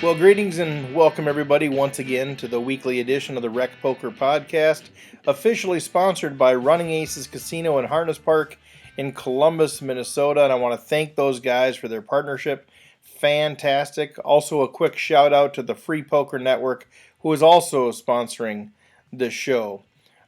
Well, greetings and welcome everybody once again to the weekly edition of the Rec Poker Podcast, officially sponsored by Running Aces Casino and Harness Park in Columbus, Minnesota. And I want to thank those guys for their partnership. Fantastic. Also, a quick shout out to the Free Poker Network, who is also sponsoring this show.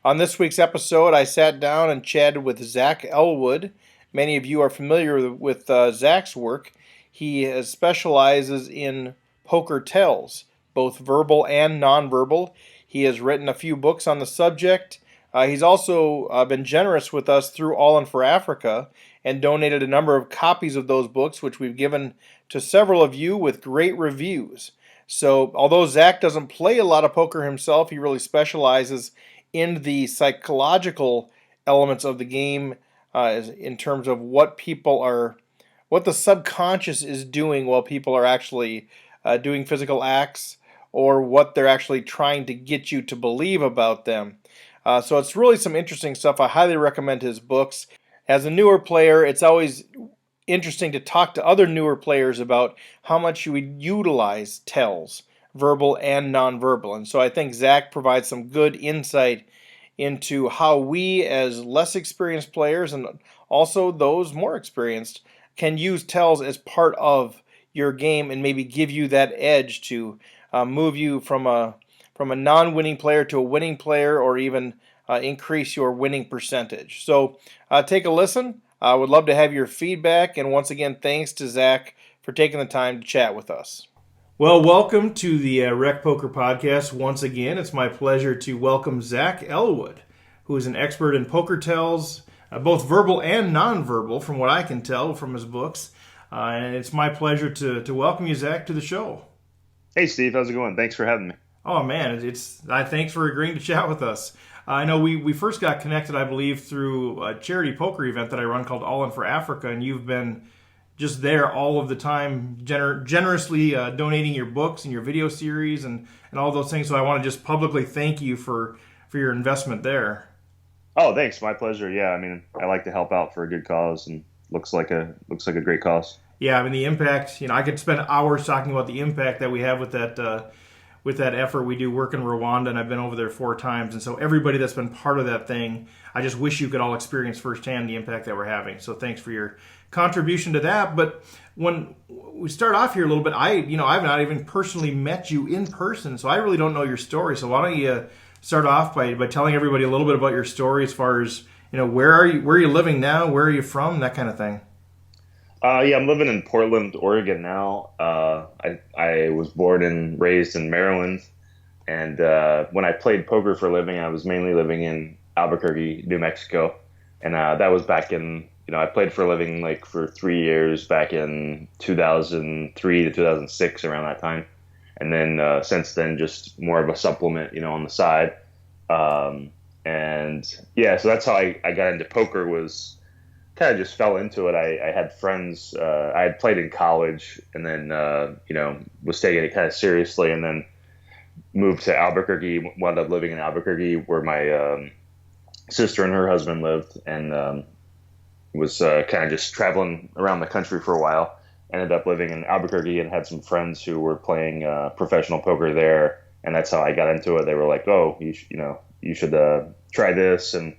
On this week's episode, I sat down and chatted with Zach Elwood. Many of you are familiar with Zach's work. He specializes in poker tells, both verbal and nonverbal. He has written a few books on the subject. He's also been generous with us through All In for Africa and donated a number of copies of those books, which we've given to several of you with great reviews. So although Zach doesn't play a lot of poker himself, he really specializes in the psychological elements of the game in terms of what the subconscious is doing while people are actually doing physical acts, or what they're actually trying to get you to believe about them. So it's really some interesting stuff. I highly recommend his books. As a newer player, it's always interesting to talk to other newer players about how much you would utilize tells, verbal and nonverbal. And so I think Zach provides some good insight into how we, as less experienced players and also those more experienced, can use tells as part of your game and maybe give you that edge to move you from a non-winning player to a winning player, or even increase your winning percentage. So take a listen. I would love to have your feedback. And once again, thanks to Zach for taking the time to chat with us. Well, welcome to the Rec Poker Podcast. Once again, it's my pleasure to welcome Zach Elwood, who is an expert in poker tells, both verbal and nonverbal, from what I can tell from his books. And it's my pleasure to welcome you, Zach, to the show. Hey, Steve. How's it going? Thanks for having me. Oh, man. Thanks for agreeing to chat with us. I know we first got connected, I believe, through a charity poker event that I run called All In for Africa, and you've been just there all of the time, generously donating your books and your video series and all those things. So I want to just publicly thank you for your investment there. Oh, thanks. My pleasure. Yeah, I mean, I like to help out for a good cause, and looks like a great cause. Yeah, I mean, the impact, I could spend hours talking about the impact that we have with that effort. We do work in Rwanda, and I've been over there 4 times. And so everybody that's been part of that thing, I just wish you could all experience firsthand the impact that we're having. So thanks for your contribution to that. But when we start off here a little bit, I've not even personally met you in person, so I really don't know your story. So why don't you start off by telling everybody a little bit about your story, as far as, where are you living now, where are you from, that kind of thing. Yeah, I'm living in Portland, Oregon now. I was born and raised in Maryland, and when I played poker for a living, I was mainly living in Albuquerque, New Mexico, and that was back in, I played for a living like for 3 years back in 2003 to 2006, around that time, and then since then just more of a supplement, on the side, and yeah, so that's how I got into poker. Was kind of just fell into it. I had friends. I had played in college, and then was taking it kind of seriously, and then moved to Albuquerque. Wound up living in Albuquerque, where my sister and her husband lived, and was kind of just traveling around the country for a while. Ended up living in Albuquerque and had some friends who were playing professional poker there, and that's how I got into it. They were like, "Oh, you should try this," and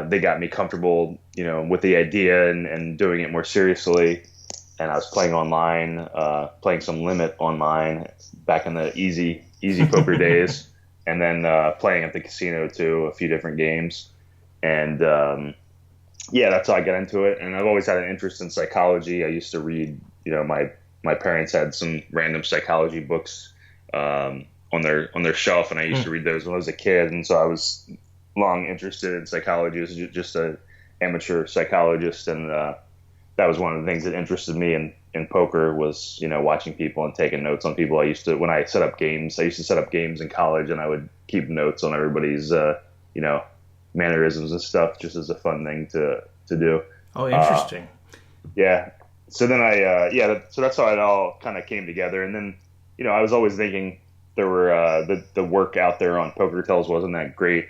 they got me comfortable, with the idea and doing it more seriously. And I was playing online, playing some limit online back in the easy poker days, and then playing at the casino too, a few different games. And yeah, that's how I got into it. And I've always had an interest in psychology. I used to read, my parents had some random psychology books on their shelf, and I used to read those when I was a kid. And so I was long interested in psychology as just an amateur psychologist, and that was one of the things that interested me in poker was, watching people and taking notes on people. When I set up games, I used to set up games in college, and I would keep notes on everybody's, mannerisms and stuff, just as a fun thing to do. Oh, interesting. Yeah. So then so that's how it all kind of came together. And then, I was always thinking there were, the work out there on poker tells wasn't that great,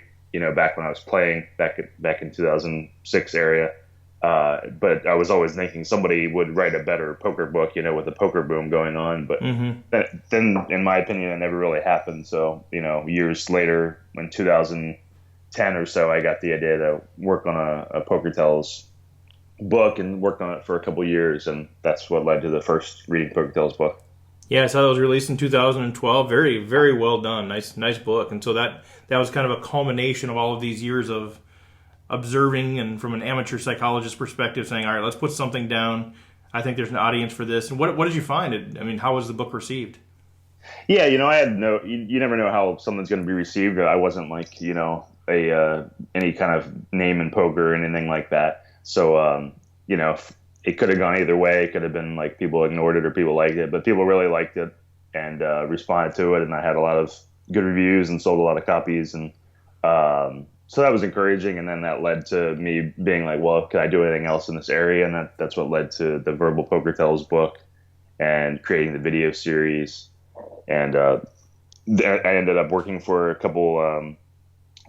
back when I was playing back in 2006 area. But I was always thinking somebody would write a better poker book, with the poker boom going on. But Mm-hmm. then, in my opinion, it never really happened. So, years later, in 2010 or so, I got the idea to work on a Poker Tells book and worked on it for a couple years. And that's what led to the first Reading Poker Tells book. Yeah, I saw it was released in 2012. Very, very well done. Nice book. And so that was kind of a culmination of all of these years of observing and from an amateur psychologist perspective saying, all right, let's put something down. I think there's an audience for this. And what did you find? I mean, how was the book received? Yeah, I had you never know how something's going to be received. I wasn't like, a any kind of name in poker or anything like that. So, it could have gone either way. It could have been like people ignored it or people liked it, but people really liked it and responded to it. And I had a lot of good reviews and sold a lot of copies. And so that was encouraging. And then that led to me being like, well, can I do anything else in this area? And that's what led to the Verbal Poker Tells book and creating the video series. And I ended up working for a couple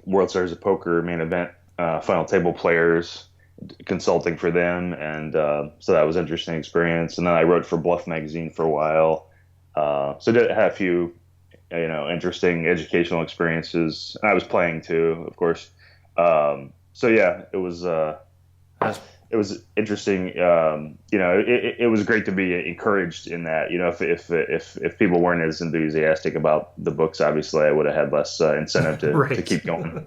World Series of Poker main event final table players, consulting for them, and so that was an interesting experience. And then I wrote for Bluff magazine for a while, so I had a few interesting educational experiences, and I was playing too, of course. So yeah, it was interesting. It was great to be encouraged in that. If people weren't as enthusiastic about the books, obviously I would have had less incentive to, Right. to keep going.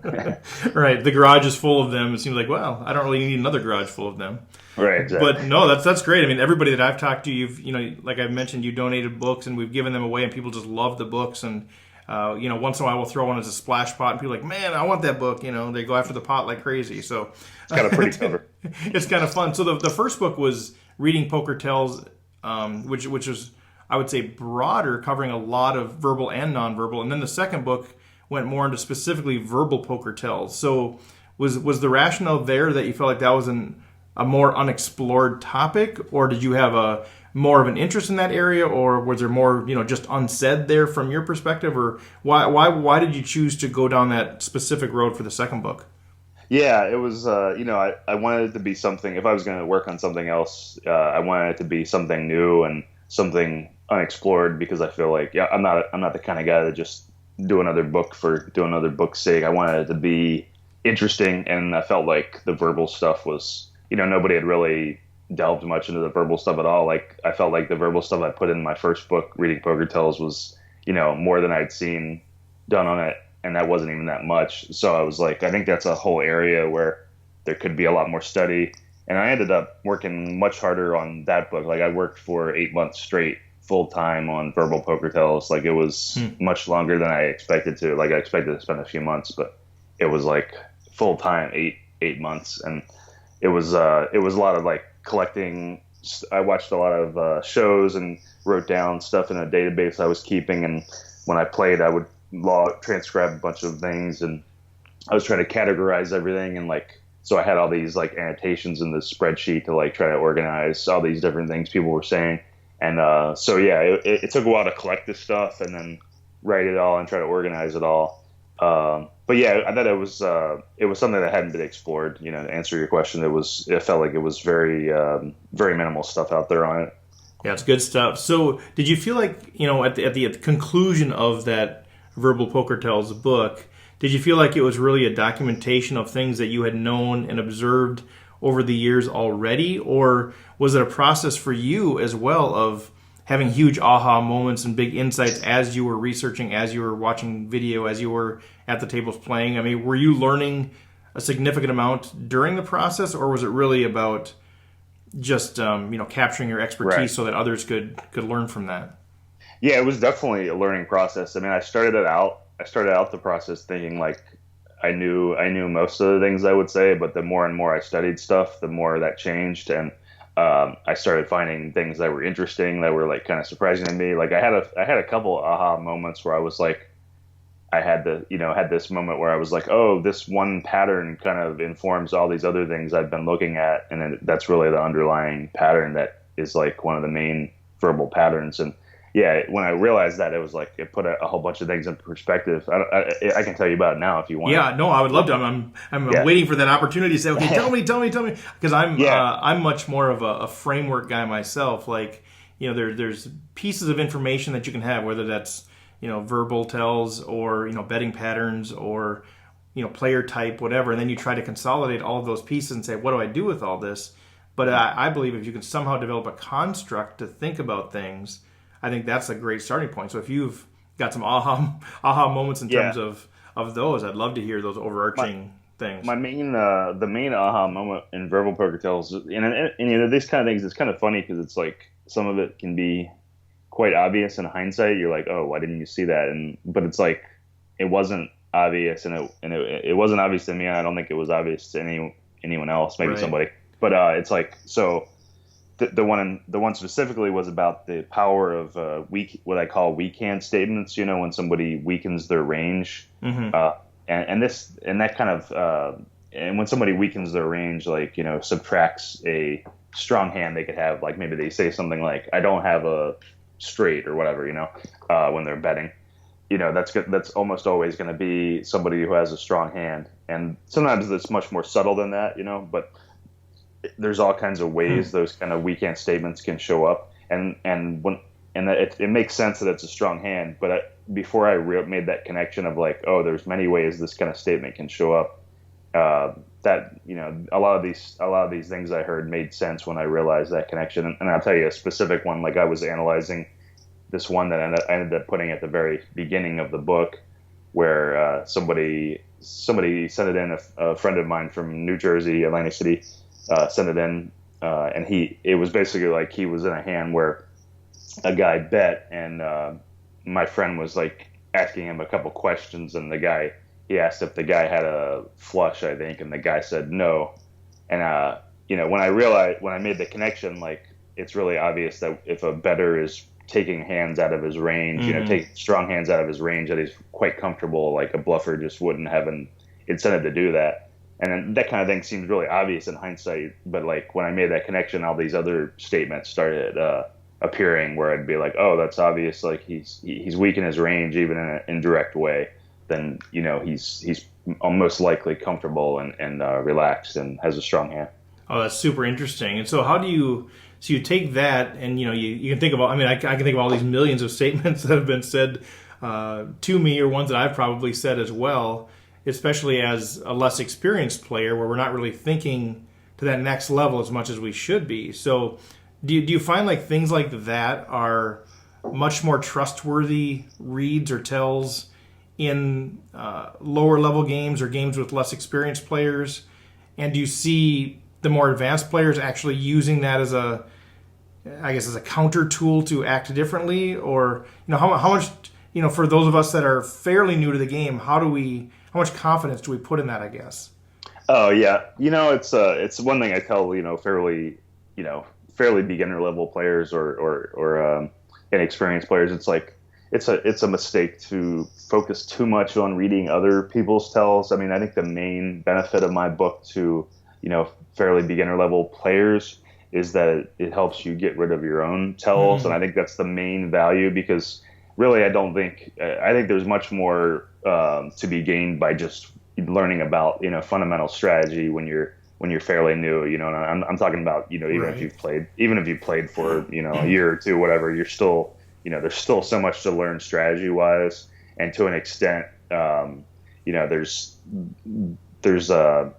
Right. The garage is full of them. It seems like, well, I don't really need another garage full of them. Right. Exactly. But no, that's great. I mean, everybody that I've talked to, like I've mentioned, you donated books and we've given them away and people just love the books. And, once in a while we'll throw one as a splash pot and people are like, man, I want that book. They go after the pot like crazy. So It's got a pretty cover. It's kind of fun. So the first book was Reading Poker Tells, which was, I would say, broader, covering a lot of verbal and nonverbal. And then the second book went more into specifically verbal poker tells. So was the rationale there that you felt like that was a more unexplored topic, or did you have more of an interest in that area, or was there more just unsaid there from your perspective, or why did you choose to go down that specific road for the second book? Yeah, it was. I wanted it to be something. If I was going to work on something else, I wanted it to be something new and something unexplored, because I feel like I'm not the kind of guy that just do another book for do another book's sake. I wanted it to be interesting, and I felt like the verbal stuff was, nobody had really delved much into the verbal stuff at all. Like, I felt like the verbal stuff I put in my first book, Reading Poker Tells, was, more than I'd seen done on it, and that wasn't even that much. So I was like, I think that's a whole area where there could be a lot more study. And I ended up working much harder on that book. Like, I worked for 8 months straight, full time on Verbal Poker Tells. Like, it was much longer than I expected to. Like, I expected to spend a few months, but it was like full time, eight months. And it was a lot of like collecting. I watched a lot of shows and wrote down stuff in a database I was keeping. And when I played, I would transcribe a bunch of things, and I was trying to categorize everything. And like, so I had all these like annotations in the spreadsheet to like try to organize all these different things people were saying. And so yeah, it took a while to collect this stuff and then write it all and try to organize it all. But yeah, I thought it was something that hadn't been explored. To answer your question, it felt like it was very very minimal stuff out there on it. Yeah, it's good stuff. So did you feel like, at the conclusion of that Verbal Poker Tells book, did you feel like it was really a documentation of things that you had known and observed over the years already? Or was it a process for you as well of having huge aha moments and big insights as you were researching, as you were watching video, as you were at the tables playing? I mean, were you learning a significant amount during the process, or was it really about just capturing your expertise Right. so that others could learn from that? Yeah, it was definitely a learning process. I mean, I started out the process thinking like I knew most of the things I would say, but the more and more I studied stuff, the more that changed. And I started finding things that were interesting, that were like kind of surprising to me. Like, I had a couple aha moments where I was like, I had this moment where I was like, oh, this one pattern kind of informs all these other things I've been looking at, and then that's really the underlying pattern that is like one of the main verbal patterns. And when I realized that, it was like it put a whole bunch of things in perspective. I can tell you about it now if you want. Yeah, no, I would love to. I'm waiting for that opportunity to say, okay, tell me, because I'm much more of a framework guy myself. Like, there's pieces of information that you can have, whether that's verbal tells or betting patterns or player type, whatever, and then you try to consolidate all of those pieces and say, what do I do with all this? But I believe if you can somehow develop a construct to think about things, I think that's a great starting point. So if you've got some aha moments in terms of those, I'd love to hear those overarching things. My main the main aha moment in verbal poker tells, and these kind of things, it's kind of funny because it's like some of it can be quite obvious in hindsight. You're like, oh, why didn't you see that? But it's like it wasn't obvious, and it wasn't obvious to me, and I don't think it was obvious to anyone else, maybe somebody. But it's like, so the one specifically was about the power of what I call weak hand statements. When somebody weakens their range, and when somebody weakens their range, like subtracts a strong hand they could have, like maybe they say something like, I don't have a straight or whatever, when they're betting, that's good. That's almost always going to be somebody who has a strong hand, and sometimes it's much more subtle than that, but there's all kinds of ways those kind of weekend statements can show up, and it makes sense that it's a strong hand. But before I made that connection of like, oh, there's many ways this kind of statement can show up, that a lot of these things I heard made sense when I realized that connection. And I'll tell you a specific one. Like, I was analyzing this one that I ended up putting at the very beginning of the book, where somebody sent it in. A friend of mine from New Jersey, Atlantic City, sent it in, and it was basically like he was in a hand where a guy bet, and my friend was like asking him a couple questions, and he asked if the guy had a flush, I think, and the guy said no. And when I made the connection, like, it's really obvious that if a bettor is taking hands out of his range, taking strong hands out of his range that he's quite comfortable, like a bluffer just wouldn't have an incentive to do that. And then that kind of thing seems really obvious in hindsight, but like when I made that connection, all these other statements started appearing where I'd be like, oh, that's obvious. Like he's weak in his range, even in an indirect way. Then he's most likely comfortable and relaxed and has a strong hand. Oh, that's super interesting. And so how do you? So you take that, and you can think about. I mean, I can think of all these millions of statements that have been said to me, or ones that I've probably said as well, especially as a less experienced player, where we're not really thinking to that next level as much as we should be. So do you find like things like that are much more trustworthy reads or tells in lower level games or games with less experienced players? And do you see the more advanced players actually using that as a counter tool to act differently? Or how much for those of us that are fairly new to the game, how much confidence do we put in that, I guess? Oh yeah, it's one thing I tell fairly beginner level players or inexperienced players. It's like it's a mistake to focus too much on reading other people's tells. I mean, I think the main benefit of my book to fairly beginner level players is that it helps you get rid of your own tells, and I think that's the main value, because really I think there's much more to be gained by just learning about fundamental strategy when you're fairly new. And I'm talking about even if you've played for a year or two, whatever, you're still there's still so much to learn strategy wise, and to an extent there's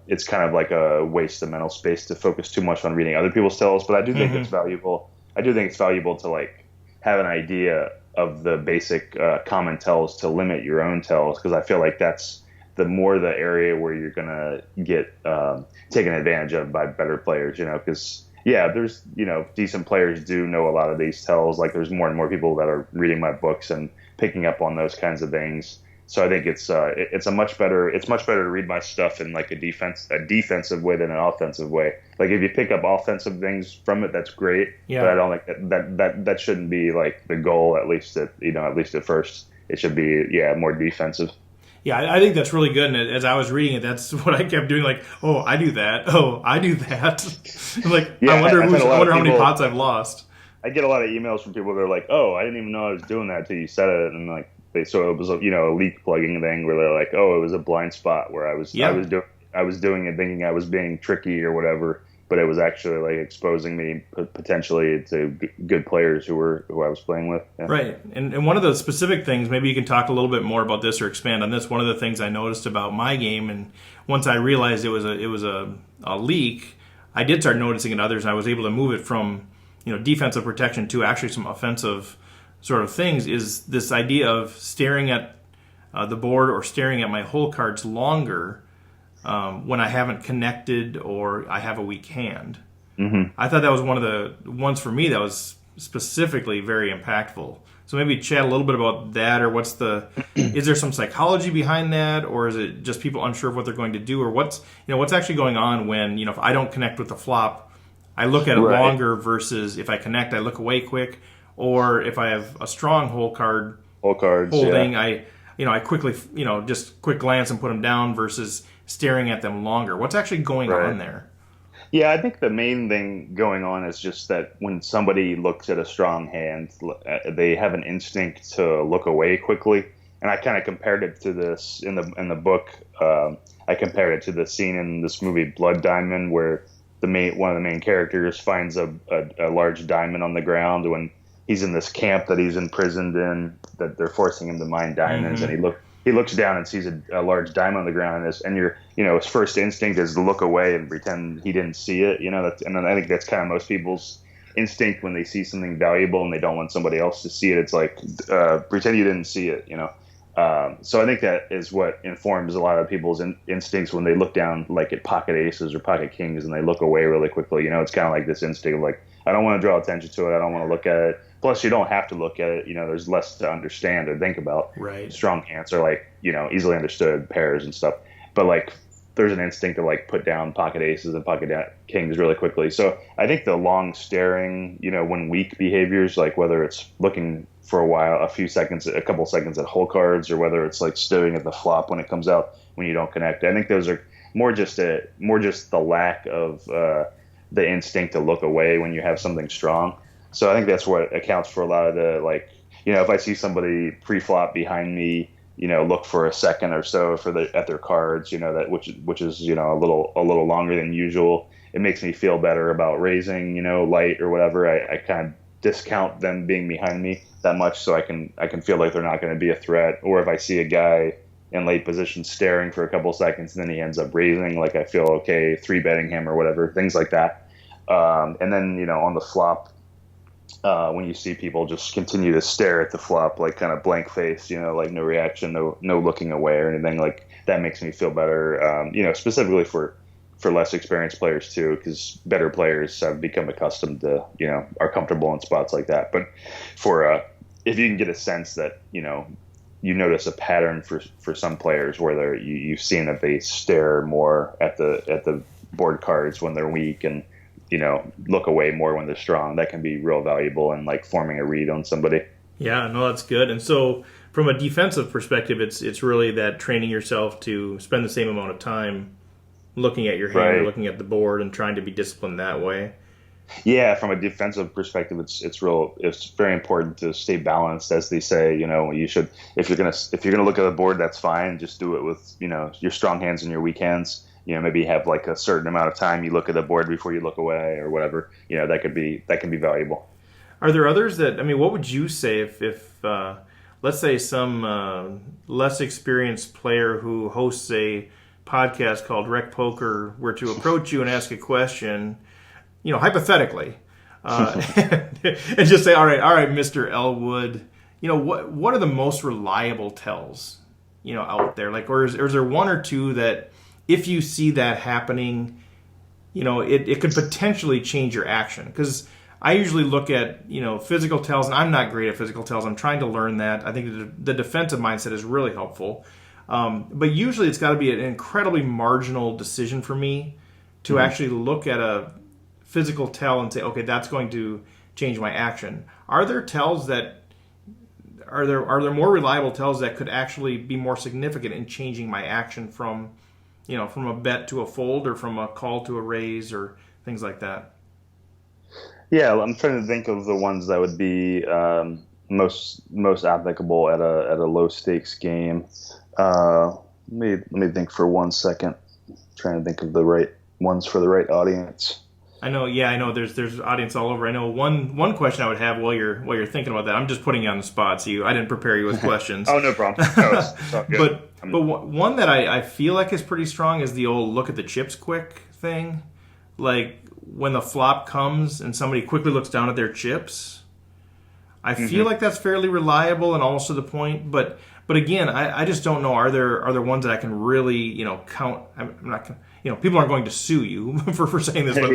it's kind of like a waste of mental space to focus too much on reading other people's tells. But I do think it's valuable. I do think it's valuable to like have an idea of the basic common tells to limit your own tells, because I feel like that's the area where you're gonna get taken advantage of by better players. Because there's decent players do know a lot of these tells. Like there's more and more people that are reading my books and picking up on those kinds of things. So I think it's much better to read my stuff in like a defensive way than an offensive way. Like if you pick up offensive things from it, that's great. Yeah. But I don't think that shouldn't be like the goal, at least at first. It should be more defensive. Yeah, I think that's really good. And as I was reading it, that's what I kept doing. Like, oh, I do that. Oh, I do that. I'm like, I wonder how many pots I've lost. I get a lot of emails from people that are like, "Oh, I didn't even know I was doing that until you said it," and like so it was a leak plugging thing where they're like, "Oh, it was a blind spot where Yeah. I was doing it thinking I was being tricky or whatever, but it was actually like exposing me potentially to good players who I was playing with." Yeah. Right. And one of the specific things, maybe you can talk a little bit more about this or expand on this. One of the things I noticed about my game, and once I realized it was a leak, I did start noticing in others, and I was able to move it from defensive protection to actually some offensive sort of things. Is this idea of staring at the board or staring at my hole cards longer when I haven't connected or I have a weak hand. Mm-hmm. I thought that was one of the ones for me that was specifically very impactful. So maybe chat a little bit about that, or is there some psychology behind that, or is it just people unsure of what they're going to do, or what's actually going on when, if I don't connect with the flop, I look at it Right. longer versus if I connect, I look away quick, or if I have a strong hole card Hole cards, holding, yeah. I quickly, just quick glance and put them down versus staring at them longer. What's actually going Right. on there? Yeah, I think the main thing going on is just that when somebody looks at a strong hand, they have an instinct to look away quickly. And I kind of compared it to this in the book. I compared it to the scene in this movie Blood Diamond, where one of the main characters finds a large diamond on the ground when he's in this camp that he's imprisoned in, that they're forcing him to mine diamonds, Mm-hmm. and he looks down and sees a large diamond on the ground, his first instinct is to look away and pretend he didn't see it. And I think that's kind of most people's instinct when they see something valuable and they don't want somebody else to see it. It's like pretend you didn't see it. So I think that is what informs a lot of people's instincts when they look down, like at pocket aces or pocket kings, and they look away really quickly. It's kind of like this instinct of like, I don't want to draw attention to it. I don't want to look at it. Plus, you don't have to look at it. There's less to understand or think about. Right. Strong hands are like, easily understood pairs and stuff. But like, there's an instinct to like put down pocket aces and pocket kings really quickly. So I think the long staring, when weak behaviors, like whether it's looking for a while, a couple seconds at hole cards, or whether it's like staring at the flop when it comes out when you don't connect. I think those are more just the lack of the instinct to look away when you have something strong. So I think that's what accounts for a lot of the, like, if I see somebody pre-flop behind me, look for a second or so at their cards, that which is a little longer than usual. It makes me feel better about raising, light or whatever. I kind of discount them being behind me that much, so I can feel like they're not going to be a threat. Or if I see a guy in late position staring for a couple seconds and then he ends up raising, like I feel okay 3-betting him or whatever, things like that. And then on the flop, when you see people just continue to stare at the flop, like kind of blank face, like no reaction, no looking away or anything, like that makes me feel better. Specifically for less experienced players too, because better players have become accustomed to, are comfortable in spots like that. But if you can get a sense that, you notice a pattern for some players where you've seen that they stare more at the board cards when they're weak and, look away more when they're strong, that can be real valuable in like forming a read on somebody. Yeah, no, that's good. And so from a defensive perspective, it's really that training yourself to spend the same amount of time looking at your hand Right. or looking at the board and trying to be disciplined that way. Yeah, from a defensive perspective, it's very important to stay balanced, as they say. You should, if you're gonna look at the board, that's fine. Just do it with your strong hands and your weak hands. Maybe have like a certain amount of time you look at the board before you look away or whatever. That can be valuable. Are there others what would you say if let's say some less experienced player who hosts a podcast called Rec Poker were to approach you and ask a question, hypothetically, and just say, all right, Mr. Elwood, what are the most reliable tells, out there? Like, or is there one or two that if you see that happening, it could potentially change your action? Because I usually look at, physical tells, and I'm not great at physical tells. I'm trying to learn that. I think the defensive mindset is really helpful. But usually it's got to be an incredibly marginal decision for me to actually look at a physical tell and say, okay, that's going to change my action. Are there tells that are there more reliable tells that could actually be more significant in changing my action from a bet to a fold or from a call to a raise or things like that? Yeah, I'm trying to think of the ones that would be most applicable at a low stakes game. Let me think for 1 second. Trying to think of the right ones for the right audience. I know, yeah, I know. There's audience all over. I know one question I would have while you're thinking about that. I'm just putting you on the spot, so I didn't prepare you with questions. Oh, no problem. No, it's all good. But one that I feel like is pretty strong is the old look at the chips quick thing. Like when the flop comes and somebody quickly looks down at their chips. I feel like that's fairly reliable and almost to the point, but again, I just don't know. Are there ones that I can really count? I'm not people aren't going to sue you for saying this, but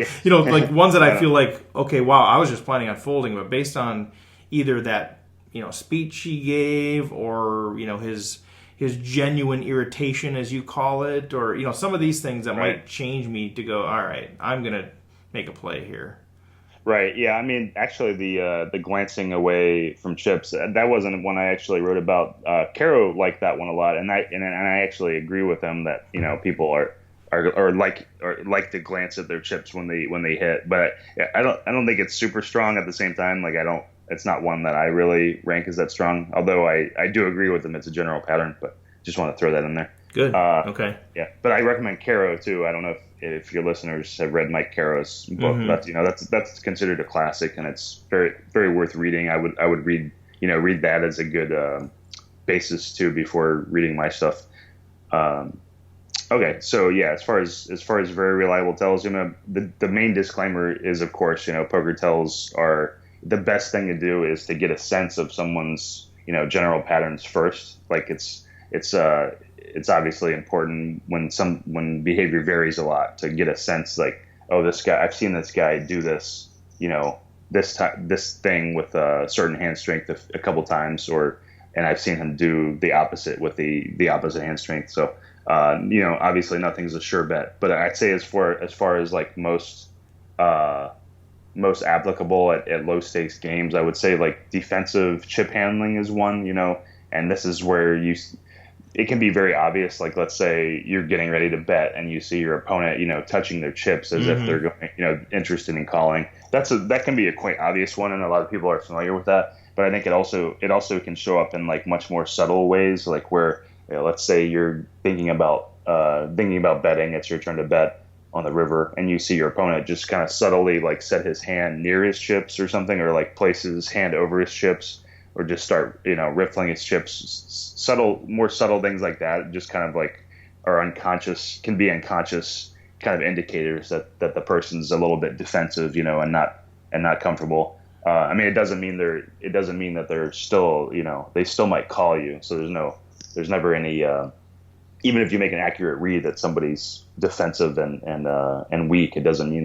like ones that I feel like, okay, wow, I was just planning on folding, but based on either that speech he gave or his genuine irritation, as you call it, or some of these things that might change me to go, all right, I'm gonna make a play here. Right. Yeah. I mean, actually, the glancing away from chips, that wasn't one I actually wrote about. Caro liked that one a lot, and I actually agree with him that people are like to glance at their chips when they hit. But I don't think it's super strong at the same time. Like it's not one that I really rank as that strong. Although I do agree with them. It's a general pattern, but just want to throw that in there. Good. Okay. Yeah, but I recommend Caro too. I don't know if your listeners have read Mike Caro's book, but that's considered a classic, and it's very very worth reading. I would read that as a good basis too before reading my stuff. Okay, so yeah, as far as very reliable tells, the main disclaimer is, of course, poker tells are the best thing to do is to get a sense of someone's general patterns first. Like it's obviously important when behavior varies a lot to get a sense like, oh, this guy, I've seen this guy do this, this thing with a certain hand strength a couple times, and I've seen him do the opposite with the opposite hand strength. So, obviously nothing's a sure bet, but I'd say as far as like most applicable at low stakes games, I would say like defensive chip handling is one, and this is where it can be very obvious. Like, let's say you're getting ready to bet and you see your opponent, touching their chips as if they're going, interested in calling. That can be a quite obvious one, and a lot of people are familiar with that. But I think it also can show up in like much more subtle ways, like where, let's say you're thinking about betting. It's your turn to bet on the river, and you see your opponent just kind of subtly like set his hand near his chips or something, or like place his hand over his chips, or just start riffling his chips. More subtle things like that just kind of like can be unconscious kind of indicators that the person's a little bit defensive, and not comfortable. I mean, it doesn't mean that they're still, they still might call you. So there's never any, even if you make an accurate read that somebody's defensive and weak, it doesn't mean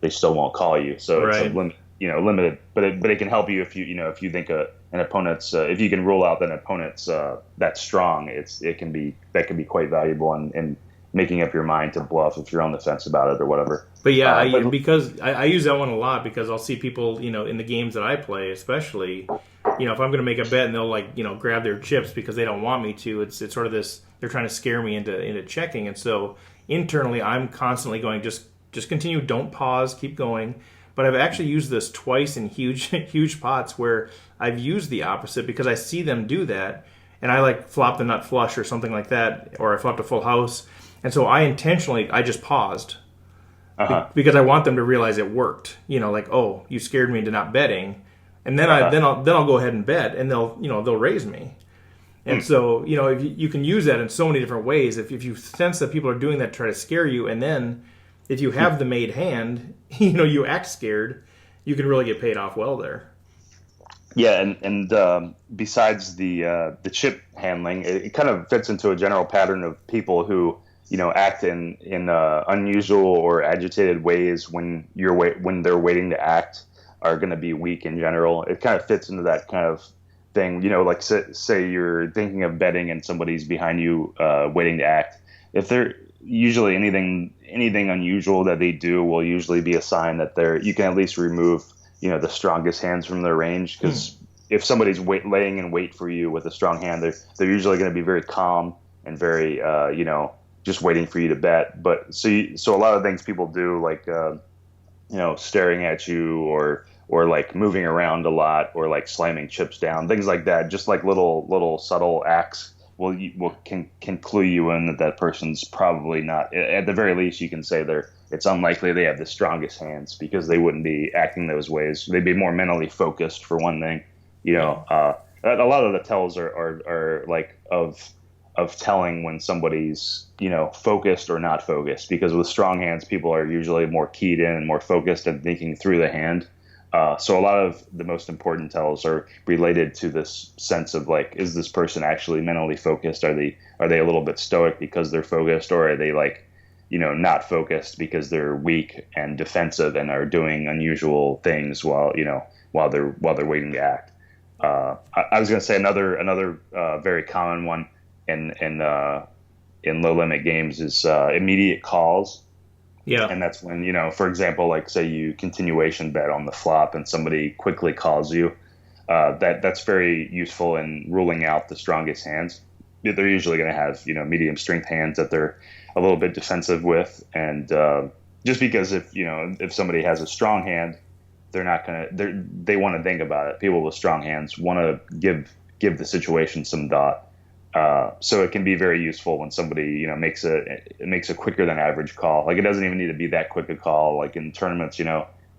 they still won't call you. So right. It's limited, but it can help you if you think an opponent's, if you can rule out that an opponent's that strong, that can be quite valuable in making up your mind to bluff if you're on the fence about it or whatever. But yeah, because I use that one a lot because I'll see people, in the games that I play, especially, if I'm going to make a bet and they'll grab their chips because they don't want me to, it's sort of this, they're trying to scare me into checking. And so internally I'm constantly going, just continue, don't pause, keep going. But I've actually used this twice in huge pots where I've used the opposite because I see them do that, and I like flop the nut flush or something like that, or I flopped a full house, and so I just paused because I want them to realize it worked. Like, oh, you scared me into not betting, and then I'll go ahead and bet, and they'll raise me. And so if you can use that in so many different ways. If you sense that people are doing that to try to scare you, and then if you have the made hand, you act scared, you can really get paid off well there. Yeah, and besides the chip handling, it kind of fits into a general pattern of people who act in unusual or agitated ways when they're waiting to act are going to be weak in general. It kind of fits into that kind of thing. Like say you're thinking of betting and somebody's behind you waiting to act. If they're usually anything unusual that they do will usually be a sign that you can at least remove the strongest hands from their range, because if somebody's laying in wait for you with a strong hand, they're usually going to be very calm and very just waiting for you to bet. But so a lot of things people do, like staring at you or like moving around a lot or like slamming chips down, things like that. Just like little subtle acts can clue you in that that person's probably not. At the very least, you can say it's unlikely they have the strongest hands because they wouldn't be acting those ways. They'd be more mentally focused for one thing. A lot of the tells are like of telling when somebody's focused or not focused, because with strong hands people are usually more keyed in and more focused and thinking through the hand. So a lot of the most important tells are related to this sense of like, is this person actually mentally focused? Are they a little bit stoic because they're focused, or are they like not focused because they're weak and defensive and are doing unusual things while they're waiting to act. I was going to say another very common one in low limit games is immediate calls. Yeah. And that's when, for example, like say you continuation bet on the flop and somebody quickly calls you. That's very useful in ruling out the strongest hands. They're usually going to have, medium strength hands that they're a little bit defensive with. And just because if somebody has a strong hand, they're not going to, they want to think about it. People with strong hands want to give the situation some thought. So it can be very useful when somebody, makes a quicker than average call. Like it doesn't even need to be that quick a call. Like in tournaments,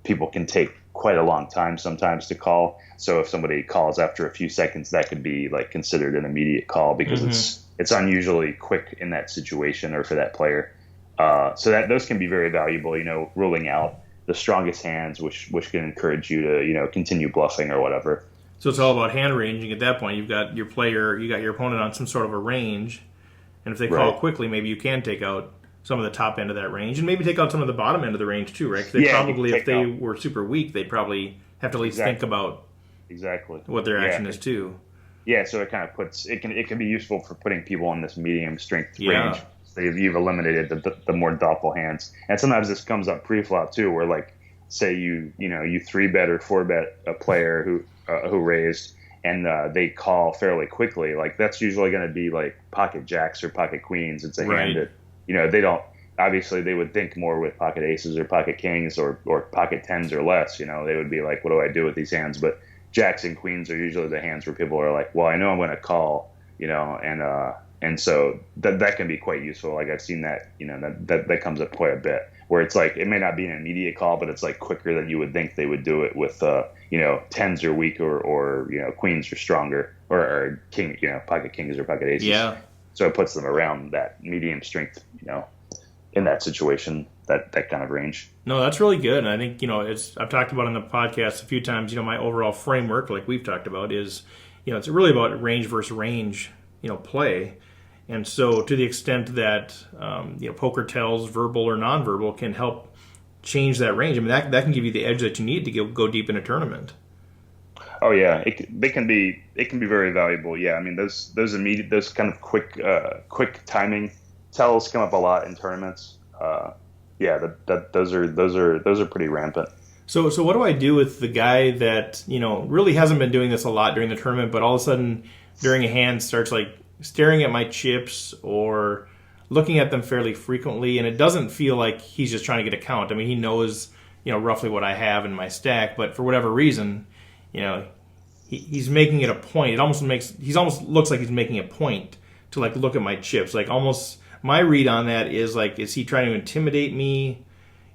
people can take quite a long time sometimes to call. So if somebody calls after a few seconds, that could be like considered an immediate call because it's unusually quick in that situation or for that player. So that those can be very valuable, ruling out the strongest hands, which can encourage you to, continue bluffing or whatever. So it's all about hand ranging at that point. You got your opponent on some sort of a range, and if they call Right. quickly, maybe you can take out some of the top end of that range, and maybe take out some of the bottom end of the range too, right? 'Cause Yeah, probably, if they were super weak, they'd probably have to at least think about exactly what their action is too. Yeah, so it kind of it can be useful for putting people in this medium strength Yeah. range. So you've eliminated the more thoughtful hands, and sometimes this comes up pre-flop too, where like say you 3-bet or 4-bet a player who raised and they call fairly quickly. Like that's usually going to be like pocket jacks or pocket queens. It's a Right. hand that they don't. Obviously, they would think more with pocket aces or pocket kings or pocket tens or less. They would be like, what do I do with these hands? But jacks and queens are usually the hands where people are like, well, I know I'm going to call, and so that can be quite useful. Like I've seen that, that comes up quite a bit, where it's like it may not be an immediate call, but it's like quicker than you would think they would do it with, tens are weak or queens are stronger or king, pocket kings or pocket aces. Yeah. So it puts them around that medium strength, in that situation, that kind of range. No, that's really good. And I think, I've talked about on the podcast a few times, my overall framework, like we've talked about, is, it's really about range versus range, play. And so to the extent that, poker tells, verbal or nonverbal, can help change that range. I mean, that can give you the edge that you need to go deep in a tournament. Oh yeah, it can be very valuable. Yeah, I mean those kind of quick timing tells come up a lot in tournaments. Those are pretty rampant. So what do I do with the guy that really hasn't been doing this a lot during the tournament, but all of a sudden during a hand starts like staring at my chips or looking at them fairly frequently, and it doesn't feel like he's just trying to get a count. I mean, he knows roughly what I have in my stack, but for whatever reason, he's making it a point. He almost looks like he's making a point to like look at my chips. Like almost my read on that is like, is he trying to intimidate me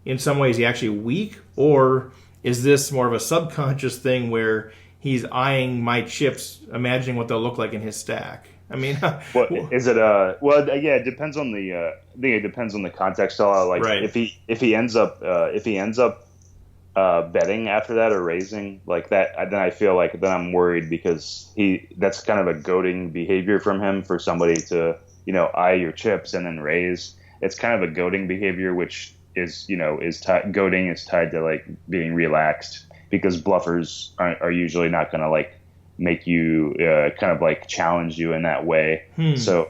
in some way? Is he actually weak, or is this more of a subconscious thing where he's eyeing my chips, imagining what they'll look like in his stack? I mean, well, is it yeah, it depends on the I think it depends on the context. Like right. if he ends up betting after that or raising like that, then I feel like then I'm worried because that's kind of a goading behavior from him for somebody to eye your chips and then raise. It's kind of a goading behavior, which is goading is tied to like being relaxed, because bluffers are usually not going to like make you kind of like challenge you in that way. So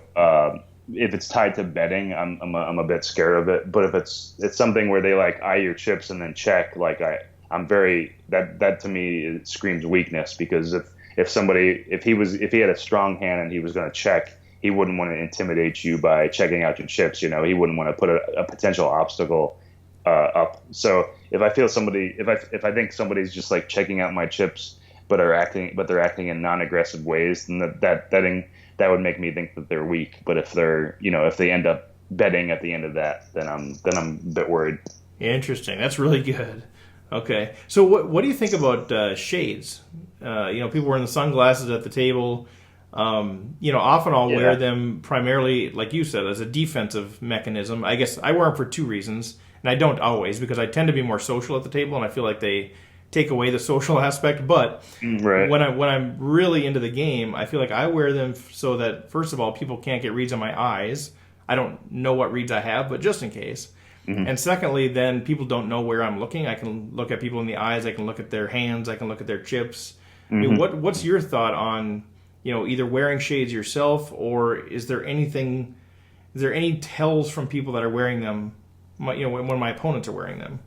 if it's tied to betting, I'm a bit scared of it. But if it's something where they like eye your chips and then check, like I'm very that to me it screams weakness, because if he had a strong hand and he was going to check, he wouldn't want to intimidate you by checking out your chips. He wouldn't want to put a potential obstacle up. So if I feel somebody, if I think somebody's just like checking out my chips, but they're acting in non-aggressive ways, then that would make me think that they're weak. But if they're, if they end up betting at the end of that, then I'm a bit worried. Interesting. That's really good. Okay. So what do you think about shades? People wearing the sunglasses at the table. Often I'll wear them primarily, like you said, as a defensive mechanism. I guess I wear them for two reasons, and I don't always, because I tend to be more social at the table, and I feel like they take away the social aspect. But when I'm really into the game, I feel like I wear them so that, first of all, people can't get reads on my eyes. I don't know what reads I have, but just in case. Mm-hmm. And secondly, then people don't know where I'm looking. I can look at people in the eyes. I can look at their hands. I can look at their chips. Mm-hmm. I mean, what's your thought on either wearing shades yourself, or is there any tells from people that are wearing them, when my opponents are wearing them?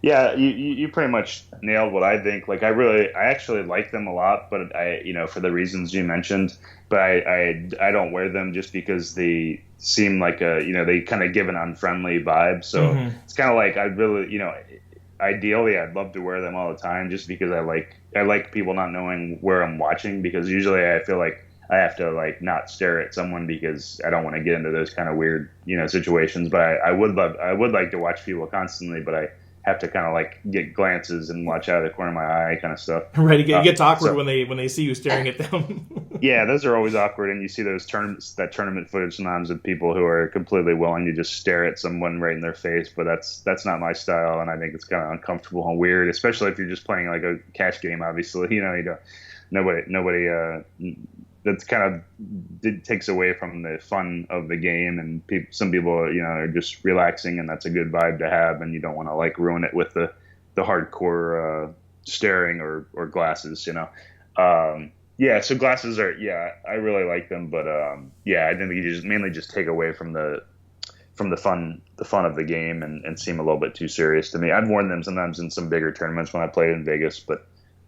Yeah, you pretty much nailed what I think. Like I actually like them a lot, but for the reasons you mentioned, but I don't wear them just because they seem like they kind of give an unfriendly vibe. So It's kind of like I really, ideally I'd love to wear them all the time just because I like people not knowing where I'm watching, because usually I feel like I have to like not stare at someone because I don't want to get into those kind of weird, situations. But I would like to watch people constantly, but I have to kind of like get glances and watch out of the corner of my eye kind of stuff. Right, it gets awkward when they see you staring at them. Yeah, those are always awkward, and you see that tournament footage sometimes of people who are completely willing to just stare at someone right in their face, but that's not my style, and I think it's kind of uncomfortable and weird, especially if you're just playing like a cash game. Obviously, nobody that's kind of takes away from the fun of the game, and some people are just relaxing, and that's a good vibe to have, and you don't want to like ruin it with the hardcore staring or glasses. So glasses are I really like them, but I think you just mainly just take away from the fun of the game and seem a little bit too serious to me. I've worn them sometimes in some bigger tournaments when I played in Vegas, but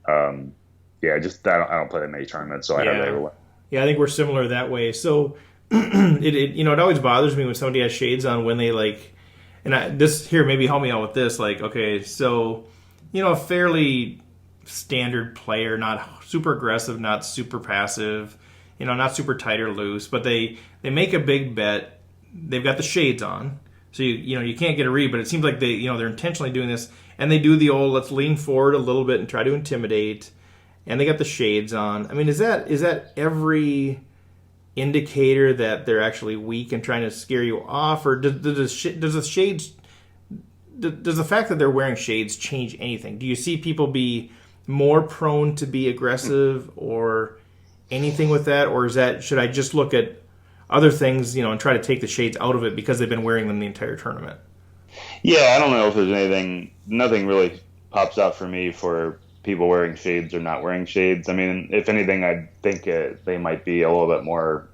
I don't play that many tournaments, so I don't ever win. Yeah, I think we're similar that way. So it always bothers me when somebody has shades on when they maybe help me out with this. Like, okay, so a fairly standard player, not super aggressive, not super passive, not super tight or loose, but they make a big bet. They've got the shades on, so you can't get a read, but it seems like they're intentionally doing this, and they do the old let's lean forward a little bit and try to intimidate. And they got the shades on. I mean, is that every indicator that they're actually weak and trying to scare you off, or does the fact that they're wearing shades change anything? Do you see people be more prone to be aggressive or anything with that, or should I just look at other things, and try to take the shades out of it because they've been wearing them the entire tournament? Yeah, I don't know if there's nothing really pops out for me for people wearing shades or not wearing shades. I mean, if anything, I think they might be a little bit more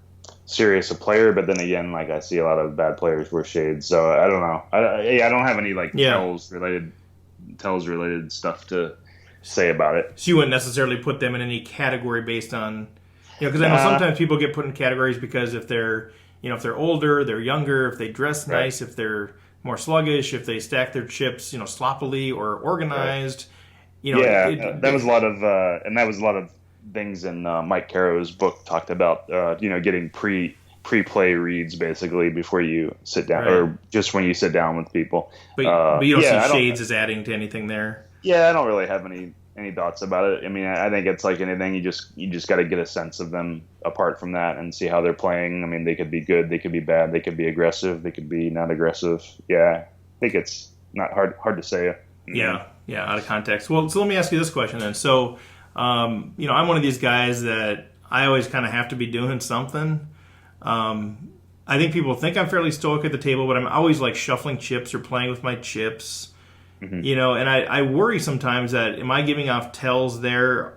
serious a player, but then again, like I see a lot of bad players wear shades, so I don't know. I don't have any tells related stuff to say about it. So you wouldn't necessarily put them in any category based on, because I know sometimes people get put in categories because if they're older, they're younger, if they dress nice, if they're more sluggish, if they stack their chips, sloppily or organized. Right. That was a lot of things in Mike Caro's book talked about, getting pre-play reads basically before you sit down, or just when you sit down with people. But you don't see shades as adding to anything there. Yeah, I don't really have any thoughts about it. I mean, I think it's like anything. You just got to get a sense of them apart from that and see how they're playing. I mean, they could be good, they could be bad, they could be aggressive, they could be not aggressive. Yeah, I think it's not hard to say. Yeah, out of context. Well, so let me ask you this question then. So, I'm one of these guys that I always kind of have to be doing something. I think people think I'm fairly stoic at the table, but I'm always like shuffling chips or playing with my chips. Mm-hmm. And I worry sometimes that am I giving off tells there?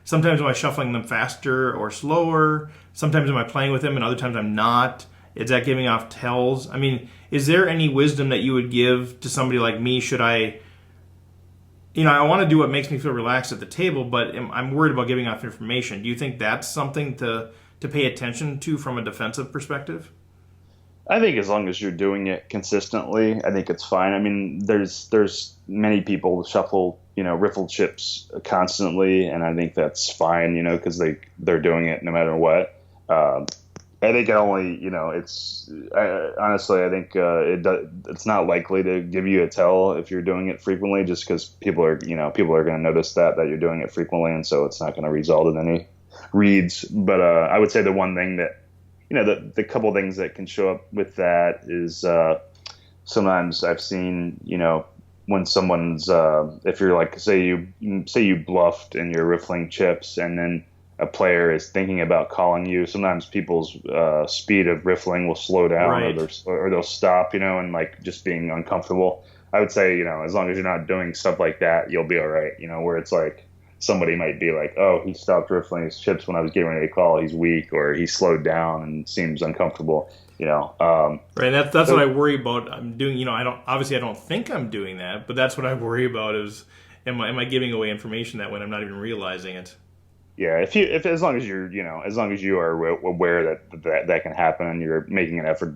Sometimes am I shuffling them faster or slower? Sometimes am I playing with them, and other times I'm not. Is that giving off tells? I mean, is there any wisdom that you would give to somebody like me? Should I want to do what makes me feel relaxed at the table, but I'm worried about giving off information. Do you think that's something to pay attention to from a defensive perspective? I think as long as you're doing it consistently, I think it's fine. I mean, there's many people who shuffle, riffle chips constantly, and I think that's fine, because they're doing it no matter what. I think it only, honestly, I think it's not likely to give you a tell if you're doing it frequently, just because people are going to notice that you're doing it frequently, and so it's not going to result in any reads. But I would say the one thing that the couple things that can show up with that is sometimes I've seen, when someone's if you're like, say you bluffed and you're riffling chips, and then a player is thinking about calling you, sometimes people's speed of riffling will slow down, right, or they'll stop, and like just being uncomfortable. I would say, as long as you're not doing stuff like that, you'll be all right. Where it's like somebody might be like, oh, he stopped riffling his chips when I was getting ready to call. He's weak, or he slowed down and seems uncomfortable. Right. That's what I worry about. I'm doing. I don't think I'm doing that, but that's what I worry about. Is am I giving away information that when I'm not even realizing it? Yeah, if as long as as long as you are aware that can happen, and you're making an effort,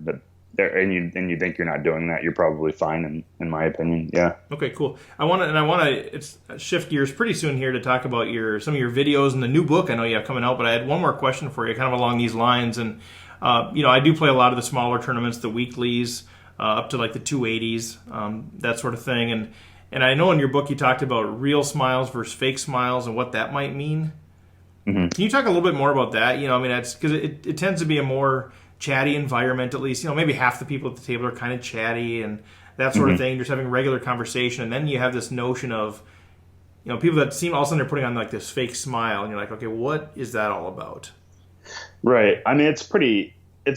and you think you're not doing that, you're probably fine, in my opinion. Yeah. Okay, cool. I want to shift gears pretty soon here to talk about some of your videos and the new book I know you have coming out. But I had one more question for you, kind of along these lines. And I do play a lot of the smaller tournaments, the weeklies, up to like the 280s, that sort of thing. And I know in your book you talked about real smiles versus fake smiles and what that might mean. Mm-hmm. Can you talk a little bit more about that? That's because it tends to be a more chatty environment, at least. Maybe half the people at the table are kind of chatty and that sort of thing. You're just having regular conversation, and then you have this notion of, people that seem all of a sudden they're putting on like this fake smile, and you're like, okay, what is that all about? Right. I mean, it's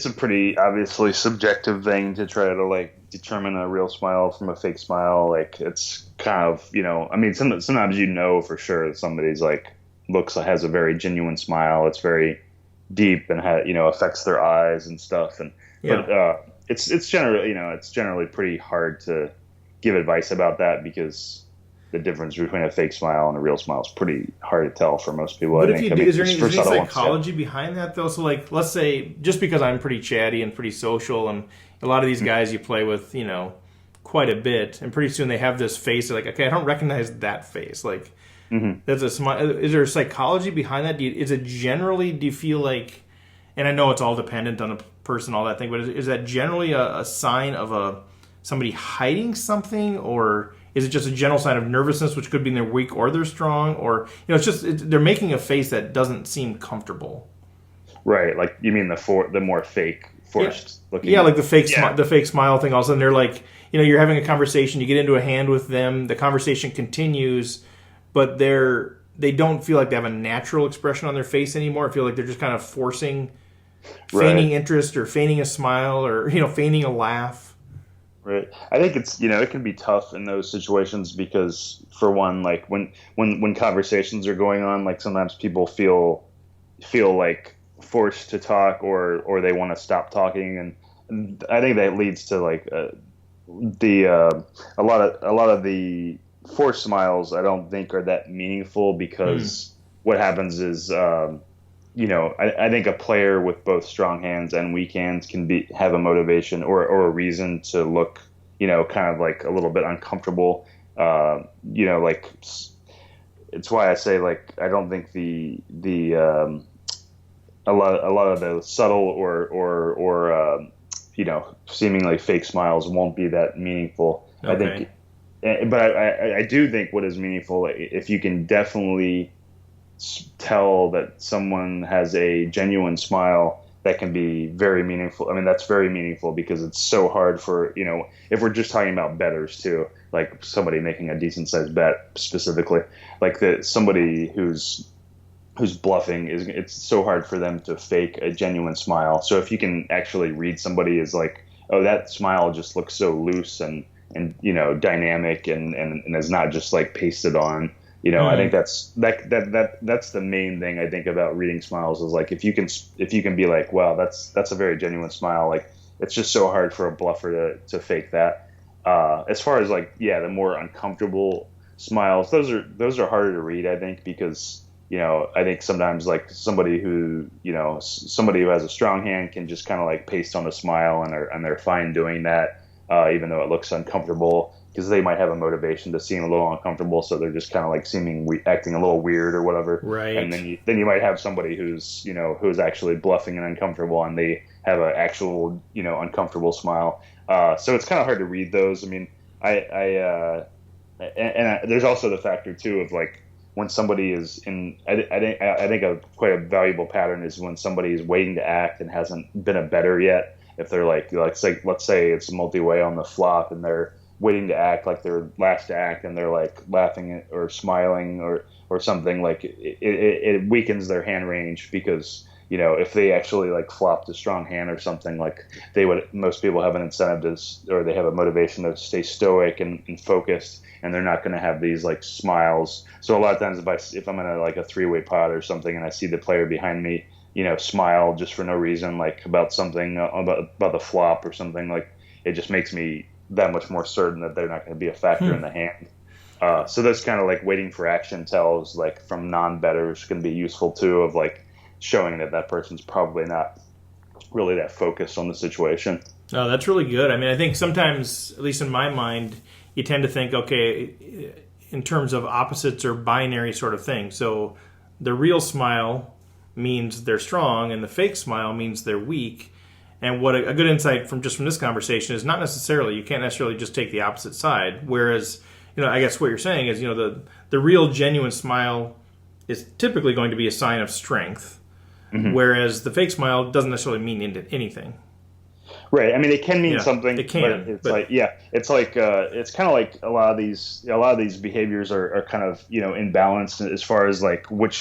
a pretty obviously subjective thing to try to like determine a real smile from a fake smile. Like, it's kind of, I mean, sometimes for sure that somebody's like has a very genuine smile. It's very deep and affects their eyes and stuff. And Yeah. but it's generally pretty hard to give advice about that, because the difference between a fake smile and a real smile is pretty hard to tell for most people. But is there any subtle psychology behind that though? So like, let's say just because I'm pretty chatty and pretty social, and a lot of these guys you play with, quite a bit, and pretty soon they have this face. They're like, okay, I don't recognize that face. Like, that's a smile. Is there psychology behind that? Do you feel like, and I know it's all dependent on the person, all that thing, but is that generally a sign of somebody hiding something, or is it just a general sign of nervousness, which could be they're weak or they're strong, or it's just they're making a face that doesn't seem comfortable? Right, like you mean the more fake, forced looking. Yeah, like the fake smile thing. All of a sudden, they're like, you're having a conversation, you get into a hand with them, the conversation continues, but they don't feel like they have a natural expression on their face anymore. I feel like they're just kind of feigning interest, or feigning a smile, or feigning a laugh. Right. I think it's it can be tough in those situations, because for one, like when conversations are going on, like sometimes people feel like forced to talk, or they want to stop talking, and I think that leads to like a lot of the forced smiles I don't think are that meaningful, because what happens is I think a player with both strong hands and weak hands can have a motivation or a reason to look kind of like a little bit uncomfortable, like it's why I say, like, I don't think a lot of the subtle or seemingly fake smiles won't be that meaningful. Okay. I think, but I do think what is meaningful, if you can definitely tell that someone has a genuine smile, that can be very meaningful. I mean, that's very meaningful, because it's so hard for, if we're just talking about bettors too, like somebody making a decent sized bet specifically, like somebody who's bluffing, it's so hard for them to fake a genuine smile. So if you can actually read somebody as like, oh, that smile just looks so loose and dynamic and is not just like pasted on. I think that's the main thing I think about reading smiles, is like if you can be like, wow, that's a very genuine smile. Like, it's just so hard for a bluffer to fake that. As far as like, the more uncomfortable smiles, those are harder to read, I think, because I think sometimes like somebody who has a strong hand can just kind of like paste on a smile, and they're fine doing that, even though it looks uncomfortable, because they might have a motivation to seem a little uncomfortable, so they're just kind of like acting a little weird or whatever. And Right. then you might have somebody who's actually bluffing and uncomfortable, and they have an actual uncomfortable smile. So it's kind of hard to read those. I mean, there's also the factor too of like when somebody is in. I think quite a valuable pattern is when somebody is waiting to act and hasn't been a better yet. If they're like let's say it's a multi-way on the flop and they're waiting to act like they're last to act, and they're like laughing or smiling or something, like it weakens their hand range, because if they actually like flopped a strong hand or something, like most people have an incentive or they have a motivation to stay stoic and focused, and they're not going to have these like smiles. So a lot of times if I'm in a three-way pot or something and I see the player behind me, smile just for no reason, like about something, about the flop or something, like it just makes me that much more certain that they're not going to be a factor in the hand. So that's kind of like waiting for action tells, like from non-bettors, can be useful too, of like showing that person's probably not really that focused on the situation. No, that's really good. I mean, I think sometimes, at least in my mind, you tend to think, okay, in terms of opposites or binary sort of thing. So the real smile means they're strong, and the fake smile means they're weak. And what a good insight from this conversation is, not necessarily, you can't necessarily just take the opposite side. Whereas, I guess what you're saying is, the real genuine smile is typically going to be a sign of strength. Mm-hmm. Whereas the fake smile doesn't necessarily mean anything. Right. I mean, it can mean something. It can. It's kind of like a lot of these behaviors are kind of imbalanced as far as like what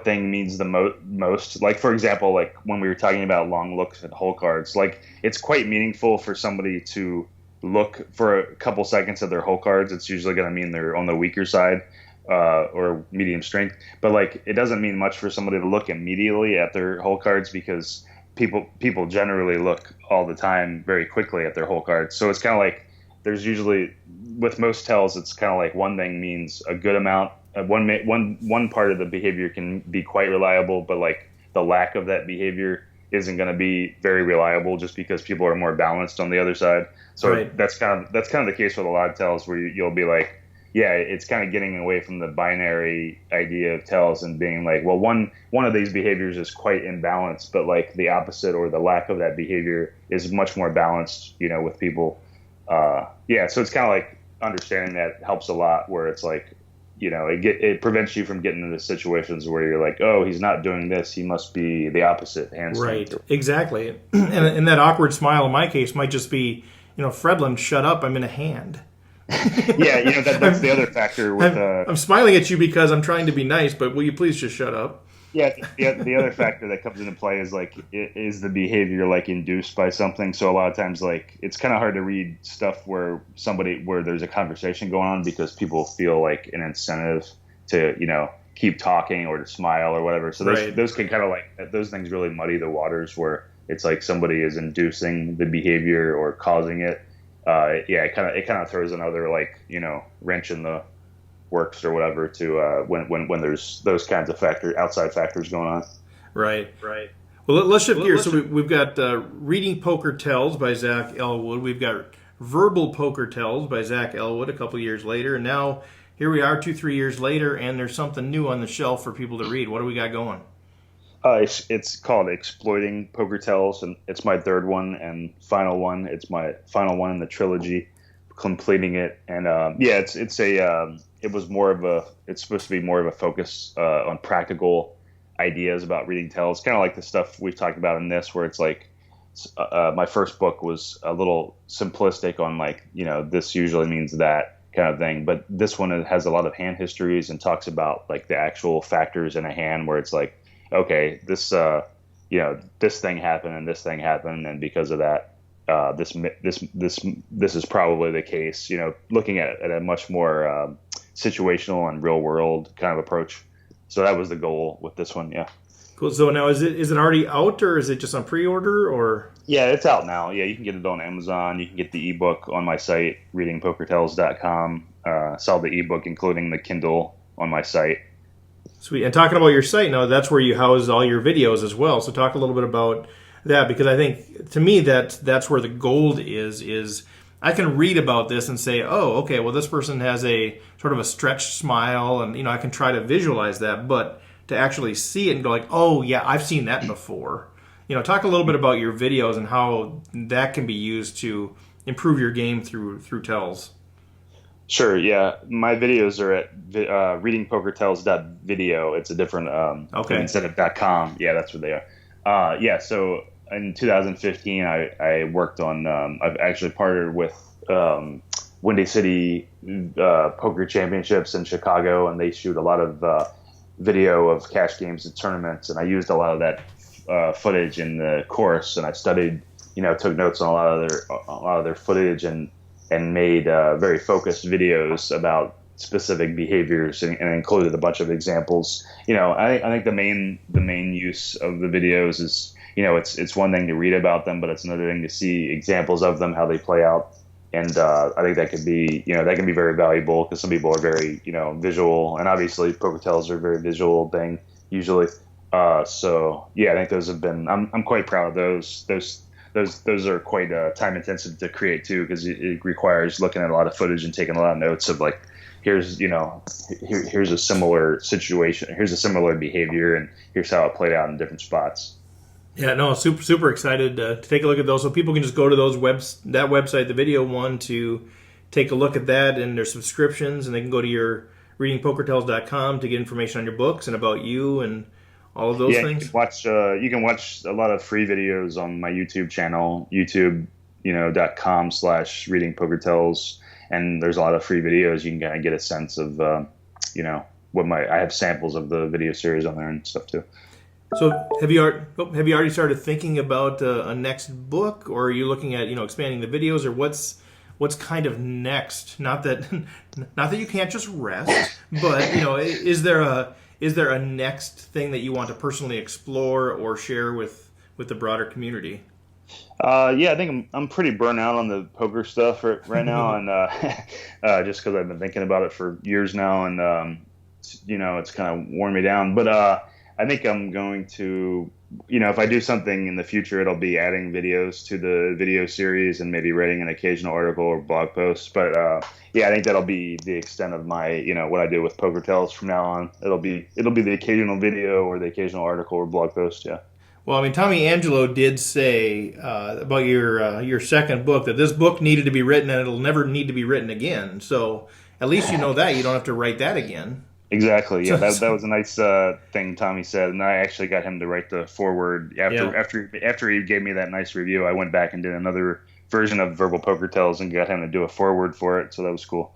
thing means the most. Like, for example, like when we were talking about long looks at hole cards, like it's quite meaningful for somebody to look for a couple seconds at their hole cards. It's usually going to mean they're on the weaker side. Or medium strength, but like it doesn't mean much for somebody to look immediately at their hole cards, because people generally look all the time very quickly at their hole cards. So it's kind of like there's usually, with most tells, it's kind of like one thing means a good amount. One part of the behavior can be quite reliable, but like the lack of that behavior isn't going to be very reliable, just because people are more balanced on the other side. So right. That's kind of the case with a lot of tells, where you'll be like, yeah, it's kind of getting away from the binary idea of tells and being like, well, one of these behaviors is quite imbalanced, but like the opposite or the lack of that behavior is much more balanced, with people. So it's kind of like understanding that helps a lot, where it's like, it prevents you from getting into situations where you're like, oh, he's not doing this, he must be the opposite hand strength. Right, exactly. And that awkward smile in my case might just be, Fredlund, shut up, I'm in a hand. Yeah, that's the other factor. I'm smiling at you because I'm trying to be nice, but will you please just shut up? Yeah, the other factor that comes into play is like, is the behavior like induced by something? So a lot of times, like, it's kind of hard to read stuff where there's a conversation going on, because people feel like an incentive to keep talking or to smile or whatever. So those can kind of like, those things really muddy the waters, where it's like somebody is inducing the behavior or causing it. It kind of throws another wrench in the works or whatever to when there's those kinds of outside factors going on. Right. Well, let's shift gears. So we've got Reading Poker Tells by Zach Elwood. We've got Verbal Poker Tells by Zach Elwood a couple years later, and now here we are 2-3 years later, and there's something new on the shelf for people to read. What do we got going? It's called Exploiting Poker Tells, and it's my third one and final one. It's my final one in the trilogy, completing it. And it's supposed to be more of a focus on practical ideas about reading tells, kind of like the stuff we've talked about in this, where it's like my first book was a little simplistic on like, this usually means that kind of thing, but this one has a lot of hand histories and talks about like the actual factors in a hand, where it's like, okay, this thing happened and this thing happened, and because of that, this is probably the case. Looking at a much more situational and real world kind of approach. So that was the goal with this one. Yeah. Cool. So now is it already out, or is it just on pre-order, or? Yeah, it's out now. Yeah, you can get it on Amazon. You can get the ebook on my site, readingpokertells.com. Sell the ebook, including the Kindle, on my site. Sweet. And talking about your site now, that's where you house all your videos as well. So talk a little bit about that, because I think to me that's where the gold is I can read about this and say, oh, okay, well, this person has a sort of a stretched smile, and I can try to visualize that, but to actually see it and go like, oh yeah, I've seen that before. Talk a little bit about your videos and how that can be used to improve your game through tells. Sure, yeah. My videos are at readingpokertells.video. It's a different Okay. instead of .com. Yeah, that's what they are. Yeah, so in 2015, I worked on. I've actually partnered with Windy City Poker Championships in Chicago, and they shoot a lot of video of cash games and tournaments, and I used a lot of that footage in the course, and I studied, took notes on a lot of their footage, and made very focused videos about specific behaviors, and included a bunch of examples. I think the main use of the videos is, it's one thing to read about them, but it's another thing to see examples of them, how they play out. And I think that could be, that can be very valuable, because some people are very, visual, and obviously poker tells are a very visual thing usually. So yeah, I think those have been. I'm quite proud of those. Those are quite time intensive to create too, because it requires looking at a lot of footage and taking a lot of notes of like, here's here's a similar situation, here's a similar behavior, and here's how it played out in different spots. Yeah, no, super excited to take a look at those. So people can just go to that website, the video one, to take a look at that and their subscriptions, and they can go to your readingpokertells.com to get information on your books and about you and all of those things. You can watch a lot of free videos on my YouTube channel, youtube.com/readingpokertells, and there's a lot of free videos. You can kind of get a sense of, I have samples of the video series on there and stuff too. So have you already started thinking about a next book, or are you looking at expanding the videos, or what's kind of next? Not that you can't just rest, but is there a next thing that you want to personally explore or share with the broader community? Yeah, I think I'm pretty burnt out on the poker stuff right now, and just because I've been thinking about it for years now, and it's kind of worn me down. But I think I'm going to, if I do something in the future, it'll be adding videos to the video series and maybe writing an occasional article or blog post. But yeah, I think that'll be the extent of my, what I do with Poker Tells from now on. It'll be the occasional video or the occasional article or blog post. Yeah. Well, I mean, Tommy Angelo did say about your second book that this book needed to be written and it'll never need to be written again. So at least you know that you don't have to write that again. Exactly. Yeah, that was a nice thing Tommy said, and I actually got him to write the foreword after he gave me that nice review. I went back and did another version of Verbal Poker Tells and got him to do a foreword for it. So that was cool.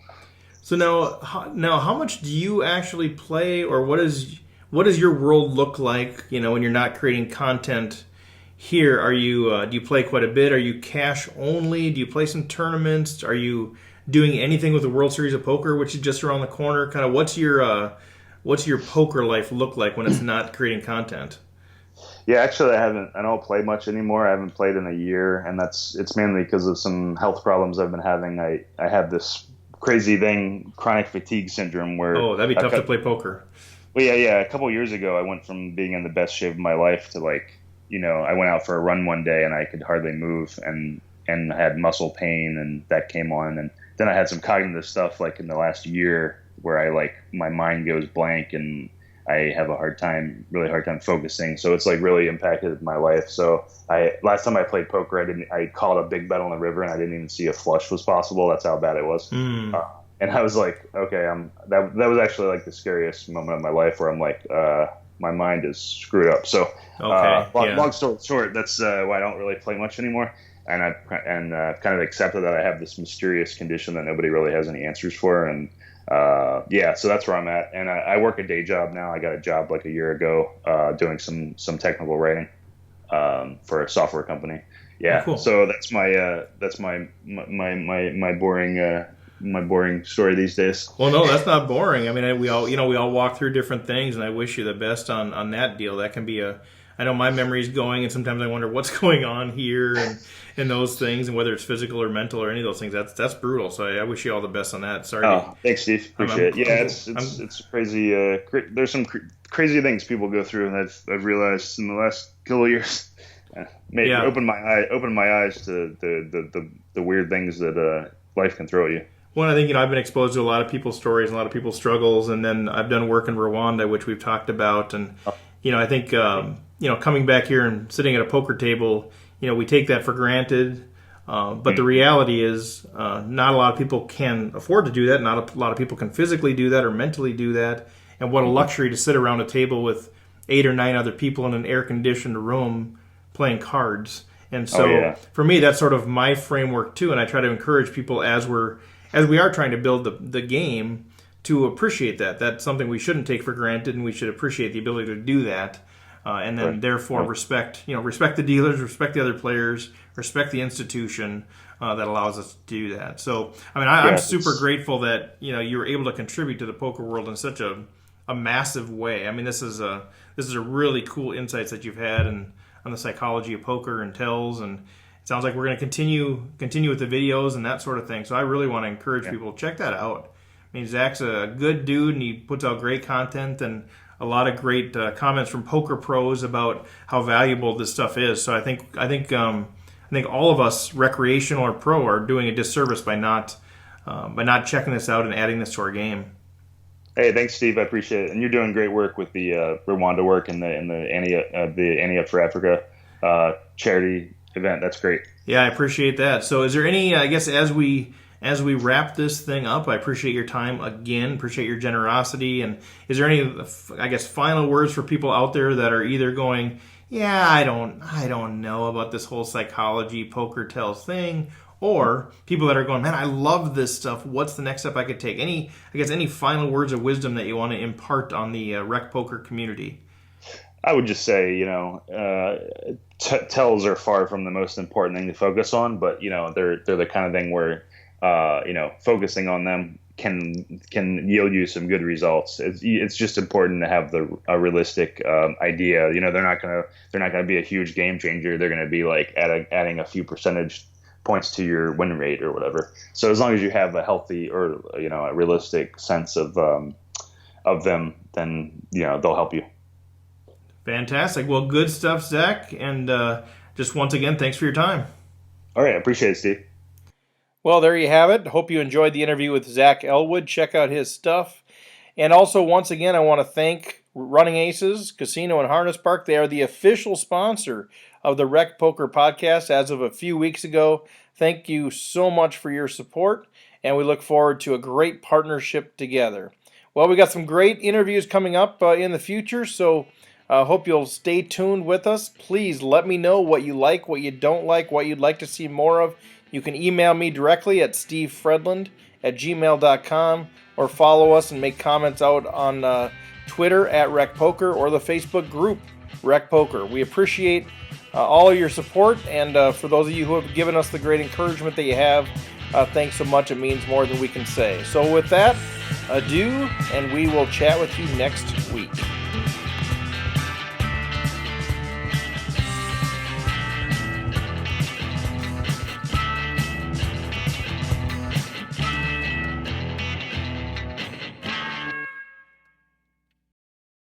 So now, how much do you actually play, or what does your world look like? When you're not creating content here, are you do you play quite a bit? Are you cash only? Do you play some tournaments? Are you doing anything with the World Series of Poker, which is just around the corner? Kind of what's your poker life look like when it's not creating content? Yeah, actually, I don't play much anymore. I haven't played in a year, and it's mainly because of some health problems I've been having. I have this crazy thing, chronic fatigue syndrome, where that'd be tough to play poker. Well, yeah. A couple of years ago, I went from being in the best shape of my life to I went out for a run one day and I could hardly move and had muscle pain, and that came on, and then I had some cognitive stuff in the last year where my mind goes blank and I have really hard time focusing. So it's really impacted my life. So last time I played poker, I called a big bet on the river and I didn't even see a flush was possible. That's how bad it was. And I was like, okay, that was actually the scariest moment of my life where I'm my mind is screwed up. So long story short, that's why I don't really play much anymore. And I've kind of accepted that I have this mysterious condition that nobody really has any answers for. And so that's where I'm at. And I work a day job now. I got a job a year ago doing some technical writing for a software company. Yeah. Oh, cool. So that's my boring story these days. Well, no, that's not boring. I mean, we all walk through different things, and I wish you the best on that deal. That can be a I know my memory's going, and sometimes I wonder what's going on here and those things, and whether it's physical or mental or any of those things. That's brutal. So I wish you all the best on that. Sorry. Oh, thanks, Steve. Appreciate it. Yeah, it's crazy. There's some crazy things people go through, and I've realized in the last couple of years. Open my eyes to the weird things that life can throw at you. Well, I think I've been exposed to a lot of people's stories, and a lot of people's struggles, and then I've done work in Rwanda, which we've talked about, and I think coming back here and sitting at a poker table, we take that for granted, but the reality is not a lot of people can afford to do that. Not a lot of people can physically do that or mentally do that, and what a luxury to sit around a table with 8 or 9 other people in an air-conditioned room playing cards. And so for me, that's sort of my framework too, and I try to encourage people as we are trying to build the game to appreciate that. That's something we shouldn't take for granted, and we should appreciate the ability to do that. And then therefore respect the dealers, respect the other players, respect the institution that allows us to do that. So, I'm super grateful that, you were able to contribute to the poker world in such a massive way. This is a really cool insights that you've had on the psychology of poker and tells, and it sounds like we're going to continue with the videos and that sort of thing. So I really want to encourage people to check that out. Zach's a good dude, and he puts out great content and a lot of great comments from poker pros about how valuable this stuff is. So I think all of us, recreational or pro, are doing a disservice by not checking this out and adding this to our game. Hey, thanks, Steve. I appreciate it, and you're doing great work with the Rwanda work and the Annie Up for Africa charity event. That's great. Yeah, I appreciate that. So, is there any? I guess as we wrap this thing up, I appreciate your time again. Appreciate your generosity. And is there any, I guess, final words for people out there that are either going, yeah, I don't know about this whole psychology poker tells thing, or people that are going, man, I love this stuff. What's the next step I could take? Any final words of wisdom that you want to impart on the rec poker community? I would just say, tells are far from the most important thing to focus on, but they're the kind of thing where focusing on them can yield you some good results. It's just important to have a realistic idea. They're not gonna be a huge game changer. They're gonna be like adding a few percentage points to your win rate or whatever. So as long as you have a healthy or a realistic sense of them, then they'll help you. Fantastic. Well, good stuff, Zach. And just once again, thanks for your time. All right, I appreciate it, Steve. Well, there you have it. Hope you enjoyed the interview with Zach Elwood. Check out his stuff. And also, once again, I want to thank Running Aces Casino and Harness Park. They are the official sponsor of the Rec Poker Podcast as of a few weeks ago. Thank you so much for your support, and we look forward to a great partnership together. Well, we got some great interviews coming up in the future, so I hope you'll stay tuned with us. Please let me know what you like, what you don't like, what you'd like to see more of. You can email me directly at stevefredlund@gmail.com or follow us and make comments out on Twitter at Rec Poker or the Facebook group Rec Poker. We appreciate all of your support, and for those of you who have given us the great encouragement that you have, thanks so much. It means more than we can say. So with that, adieu, and we will chat with you next week.